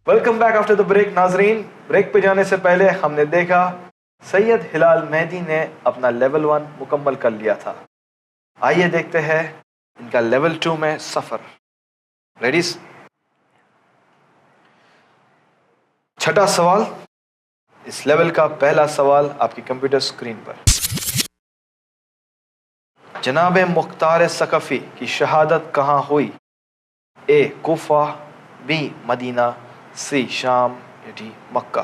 Welcome back after the break नाजरीन। Break पे जाने से पहले हमने देखा सैयद हिलाल मेहदी ने अपना लेवल 1 मुकम्मल कर लिया था। आइए देखते हैं इनका लेवल 2 में सफ़र। रेडीज? छठा सवाल, इस लेवल का पहला सवाल आपकी कंप्यूटर स्क्रीन पर। जनाब मुख्तार सकफी की शहादत कहाँ हुई? ए कूफा, बी मदीना, सी शाम या डी मक्का।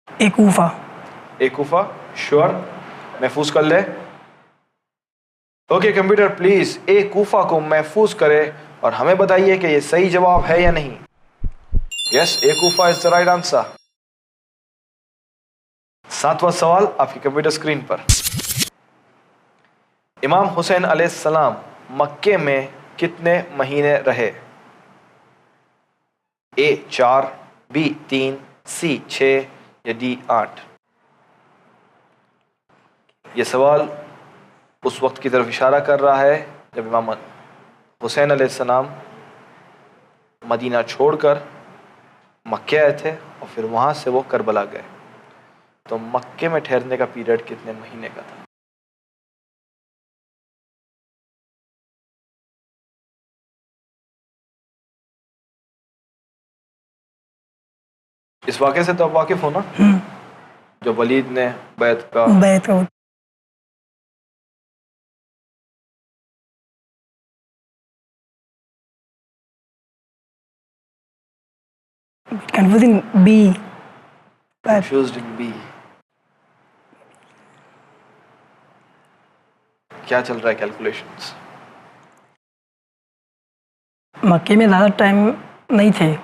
ए कूफा। ए कूफा श्योर? महफूज कर ले। ओके कंप्यूटर प्लीज ए कूफा को महफूज करे और हमें बताइए कि ये सही जवाब है या नहीं। Yes, A Kufa is the right answer. सातवां सवाल आपकी कंप्यूटर स्क्रीन पर। इमाम हुसैन अलैहिस्सलाम मक्के में कितने महीने रहे? ए 4, बी 3, सी 6 या डी 8। यह सवाल उस वक्त की तरफ इशारा कर रहा है जब इमाम हुसैन अलैहिस्सलाम मदीना छोड़कर मक्के आए थे और फिर वहाँ से वो करबला गए। तो मक्के में ठहरने का पीरियड कितने महीने का था? इस वाक़े से तो आप वाकिफ हो ना, जो वलीद ने बैत का confusing B. confused in B। क्या चल रहा है कैलकुलेशंस? मक्के में ज़्यादा टाइम नहीं थे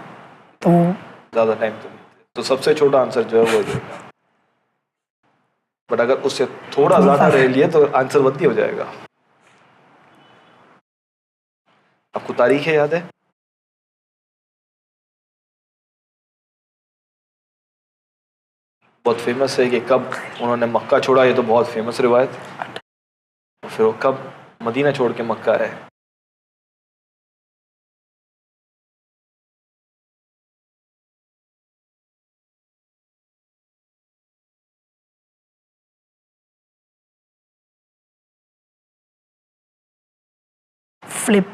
तो ज़्यादा टाइम तो नहीं थे, तो सबसे छोटा आंसर जो है वो देगा। बट अगर उससे थोड़ा ज़्यादा रह लिए तो आंसर बदली हो जाएगा। आपको तारीखें याद है? बहुत फेमस है कि कब उन्होंने मक्का छोड़ा, ये तो बहुत फेमस रिवायत। फिर वो कब मदीना छोड़ के मक्का आए? फ्लिप।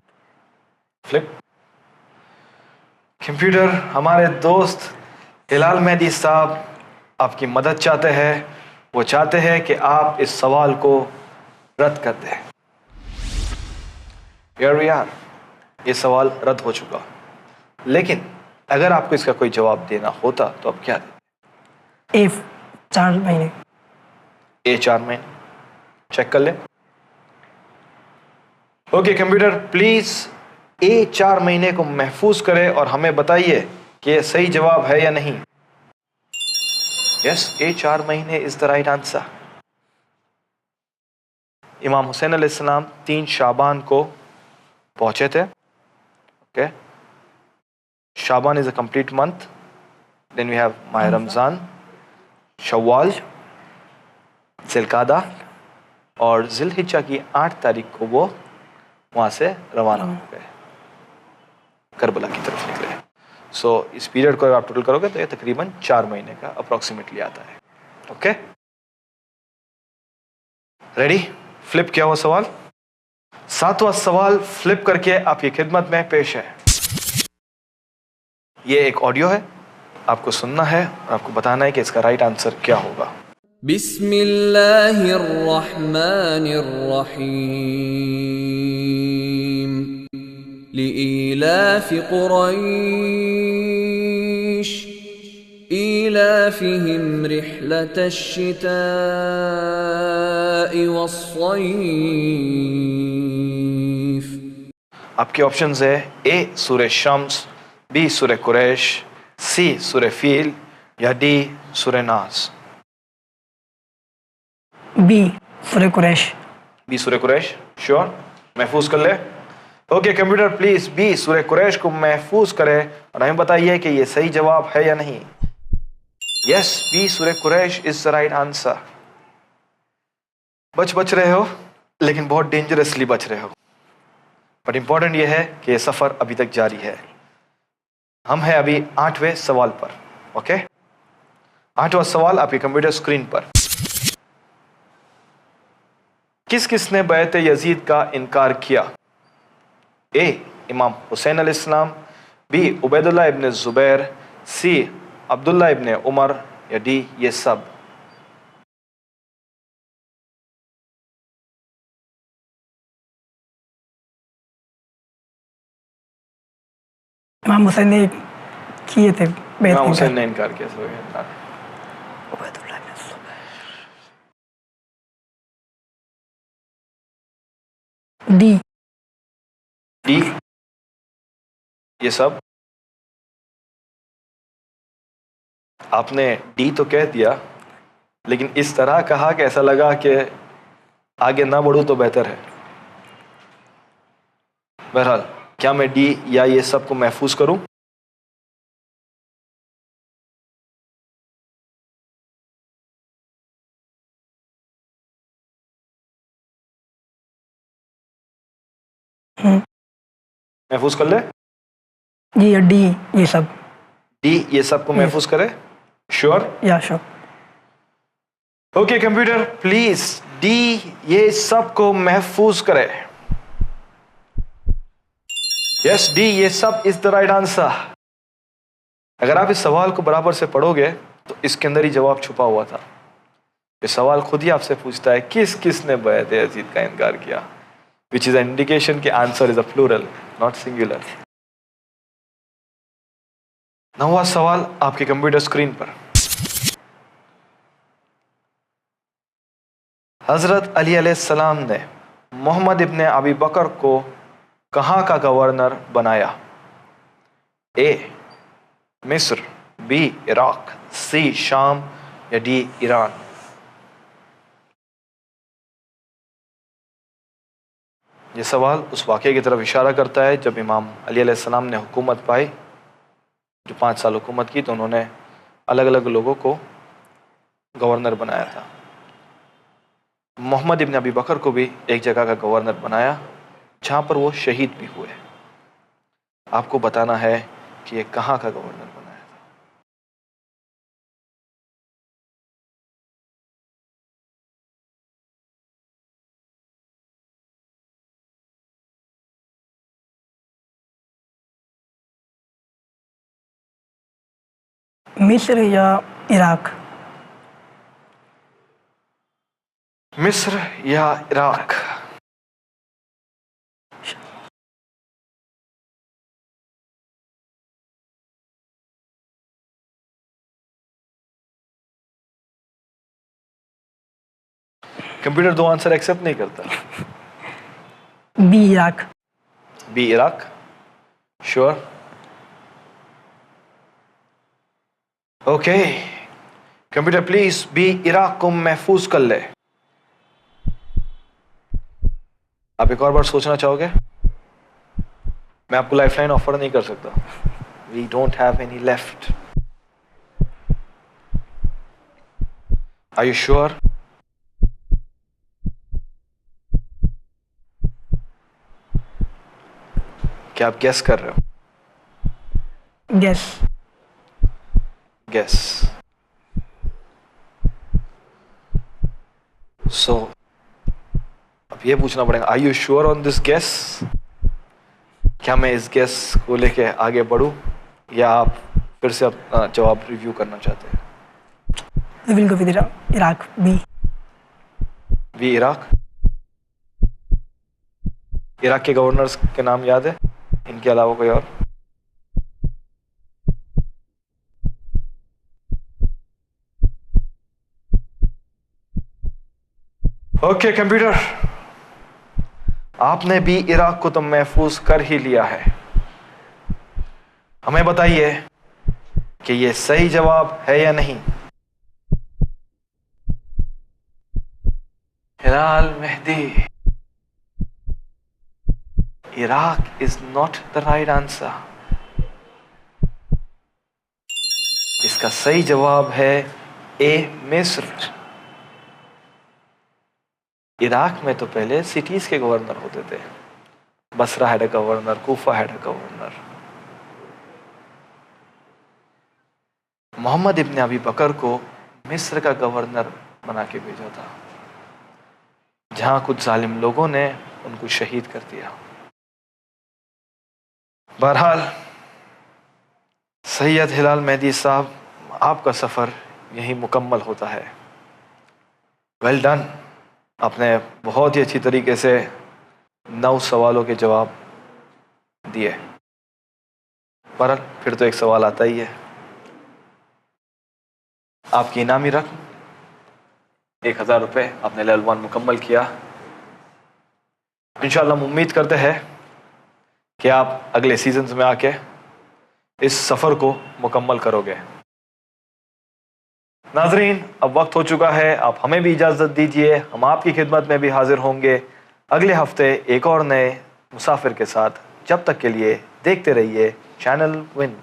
कंप्यूटर, हमारे दोस्त हिलाल मेहदी साहब आपकी मदद चाहते हैं। वो चाहते हैं कि आप इस सवाल को रद्द कर दें। यार, ये सवाल रद्द हो चुका, लेकिन अगर आपको इसका कोई जवाब देना होता तो आप क्या देते? ए 4 महीने। ए 4 महीने चेक कर ले। ओके कंप्यूटर प्लीज ए 4 महीने को महफूज करें और हमें बताइए कि यह सही जवाब है या नहीं। यस, ए 4 महीने इज द राइट आंसर। इमाम हुसैन अलैहिस्सलाम 3 शाबान को पहुंचे थे। Okay, Shaban is a complete month. Then we have माह रमजान, शव्वाल, जिलकादा और जिलहिज्जा की 8 तारीख को वो वहाँ से रवाना हो गए, करबला की तरफ निकले। सो इस पीरियड को अगर आप टोटल करोगे तो ये तकरीबन 4 महीने का अप्रॉक्सीमेटली आता है। Okay, ready? फ्लिप किया हुआ सवाल। सातवां सवाल फ्लिप करके आपकी खिदमत में पेश है। ये एक ऑडियो है, आपको सुनना है और आपको बताना है कि इसका राइट आंसर क्या होगा। बिस्मिल्लाहिर्रहमानिर्रहीम लिईलाफि कुरैश ईलाफिहिम रिह्लतश शिताइ वस्सैफ। आपके ऑप्शंस है ए सूरह शम्स, बी सूरह कुरैश, सी सूरह फील या डी सूरह नास। B Surah Quraish. B Surah Quraish sure? महफूज कर ले। Okay computer please B Surah Quraish को महफूज करें और हमें बताइए कि ये सही जवाब है या नहीं। Yes, B Surah Quraish is the right answer. बच रहे हो, लेकिन बहुत डेंजरसली बच रहे हो। बट इंपॉर्टेंट यह है कि ये सफर अभी तक जारी है। हम हैं अभी 8वें सवाल पर। ओके, 8वां सवाल आपके कंप्यूटर स्क्रीन पर। किस किसने बैत यजीद का इनकार किया? ए, इमाम हुसैन अलैहिस्सलाम, बी, उबैदुल्लाह इब्न जुबैर, सी, अब्दुल्लाह इब्न उमर, या डी, ये सब। इमाम हुसैन ने किए थे बैत इमाम का। हुसैन ने इनकार किया। सो ये उबैदुल्लाह इब्न जुबैर। डी। डी, ये सब। आपने डी तो कह दिया, लेकिन इस तरह कहा कि ऐसा लगा कि आगे ना बढ़ूं तो बेहतर है। बहरहाल, क्या मैं डी या ये सब को महफूज करूं? महफूज कर ले? जी, या डी, ये सब। डी, ये सब को महफूज करे? श्योर? या sure. Okay computer, please D, ये सब को महफूज करे। यस, डी, ये सब इज द राइट आंसर। अगर आप इस सवाल को बराबर से पढ़ोगे तो इसके अंदर ही जवाब छुपा हुआ था। ये सवाल खुद ही आपसे पूछता है किस किसने बैत यजीद का इनकार किया, विच इज एन इंडिकेशन कि answer is a plural, not singular. 9वां सवाल आपके कंप्यूटर स्क्रीन पर। हजरत अली अलैहिस्सलाम ने मोहम्मद इब्ने अबी बकर को कहाँ का गवर्नर बनाया? ए, मिस्र, बी, इराक, सी, शाम, या डी, ईरान। यह सवाल उस वाक़े की तरफ इशारा करता है जब इमाम अली अलैहिस्सलाम ने हुकूमत पाई, जो 5 साल हुकूमत की, तो उन्होंने अलग अलग लोगों को गवर्नर बनाया था। मोहम्मद इब्न अबी बकर को भी एक जगह का गवर्नर बनाया जहाँ पर वो शहीद भी हुए। आपको बताना है कि ये कहाँ का गवर्नर बनाया था। मिस्र या इराक। मिस्र या इराक? कंप्यूटर 2 आंसर एक्सेप्ट नहीं करता। B, Iraq. B, Iraq? Sure? Okay computer, please B, Iraq को महफूज कर ले। आप एक और बार सोचना चाहोगे? मैं आपको लाइफलाइन ऑफर नहीं कर सकता। We don't have any left. Are you sure? क्या आप गेस कर रहे हो? गेस। गेस। सो अब ये पूछना पड़ेगा, are you sure on this guess? क्या मैं इस गेस को लेके आगे बढ़ूं, या आप फिर से अपना जवाब रिव्यू करना चाहते हैं? We will go with Iraq. B. B, Iraq? Iraq के गवर्नर्स के नाम याद है इनके अलावा कोई और? ओके कंप्यूटर, आपने भी इराक को तो महफूज कर ही लिया है। हमें बताइए कि ये सही जवाब है या नहीं। Hilal Mehdi, Iraq is not the right answer. इसका सही जवाब है ए, मिस्र। इराक में तो पहले सिटीज के गवर्नर होते थे, Basra had a governor, Kufa had a governor. Mohammad इब्न अबी बकर को मिस्र का गवर्नर बना के भेजा था, जहां कुछ जालिम लोगों ने उनको शहीद कर दिया। बहरहाल सैयद हिलाल मेहदी साहब, आपका सफ़र यही मुकम्मल होता है। वेल डन, आपने बहुत ही अच्छी तरीके से 9 सवालों के जवाब दिए। पर फिर तो एक सवाल आता ही है, आपकी इनामी रकम 1000 रुपये। आपने लेवल 1 मुकम्मल किया। इंशाल्लाह हम उम्मीद करते हैं कि आप अगले सीजन्स में आके इस सफ़र को मुकम्मल करोगे। नाजरीन, अब वक्त हो चुका है, आप हमें भी इजाज़त दीजिए। हम आपकी खिदमत में भी हाजिर होंगे अगले हफ्ते एक और नए मुसाफिर के साथ। जब तक के लिए देखते रहिए चैनल विन।